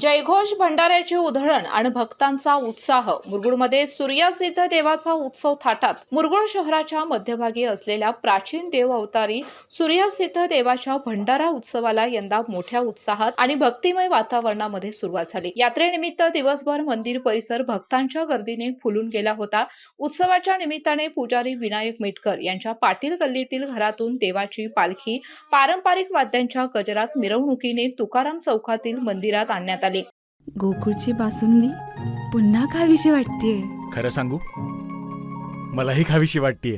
जयघोष भंडाऱ्याचे उधळण आणि भक्तांचा उत्साह. मुरगुडमध्ये सूर्यसिद्ध देवाचा उत्सव थाटात. मुरगुड शहराच्या मध्यभागी असलेल्या प्राचीन देव अवतारी सूर्यसिद्ध देवाच्या भंडारा उत्सवाला यंदा मोठ्या उत्साहात आणि भक्तिमय वातावरणामध्ये सुरुवात झाली. यात्रेनिमित्त दिवसभर मंदिर परिसर भक्तांच्या गर्दीने फुलून गेला होता. उत्सवाच्या निमित्ताने पुजारी विनायक मेटकर यांच्या पाटील गल्लीतील घरातून देवाची पालखी पारंपरिक वाद्यांच्या गजरात मिरवणुकीने तुकाराम चौकातील मंदिरात आणण्यात आली. गोकुळची बासुंदी पुन्हा खावीशी वाटतेय. खरं सांगू, मलाही खावीशी वाटतेय.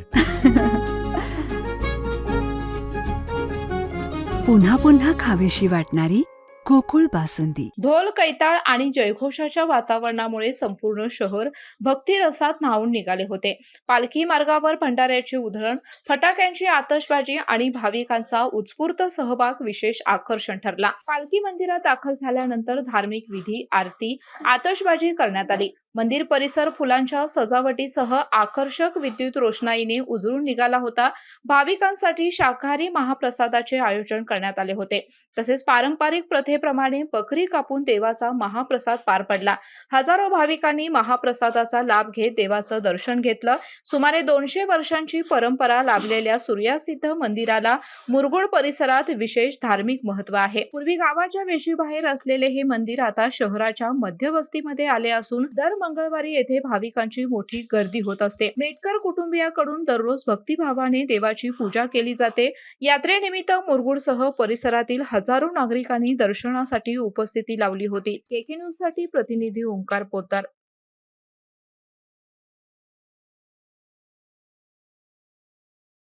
पुन्हा पुन्हा खावीशी वाटणारी गोकुळ बासुंदी. ढोल कैताळ आणि जयघोषाच्या वातावरणामुळे संपूर्ण शहर भक्तिरसात न्हावून निघाले होते. पालखी मार्गावर भंडाऱ्याचे उधळण, फटाक्यांची आतषबाजी आणि भाविकांचा उत्स्फूर्त सहभाग विशेष आकर्षण ठरला. पालखी मंदिरात दाखल झाल्यानंतर धार्मिक विधी, आरती, आतषबाजी करण्यात आली. मंदिर परिसर फुलांच्या सजावटीसह आकर्षक विद्युत रोषणाईने उजळून निघाला होता. भाविकांसाठी शाकाहारी महाप्रसादाचे आयोजन करण्यात आले होते. तसेच पारंपरिक प्रथेप्रमाणे बकरी कापून देवाचा महाप्रसाद पार पडला. हजारो भाविकांनी महाप्रसादाचा लाभ घेत देवाचं दर्शन घेतलं. सुमारे 200 वर्षांची परंपरा लाभलेल्या सूर्यसिद्ध मंदिराला मुरगुड परिसरात विशेष धार्मिक महत्व आहे. पूर्वी गावाच्या वेशीबाहेर असलेले हे मंदिर आता शहराच्या मध्यवस्तीमध्ये आले असून दर मंगळवारी येथे भाविकांची मोठी गर्दी होत असते. मेटकर कुटुंबियाकडून दररोज भक्तिभावाने देवाची पूजा केली जाते. यात्रेनिमित्त मुरगुडसह परिसरातील हजारो नागरिकांनी दर्शनासाठी उपस्थिती लावली होती. केके न्यूज साठी प्रतिनिधी ओंकार पोतदार.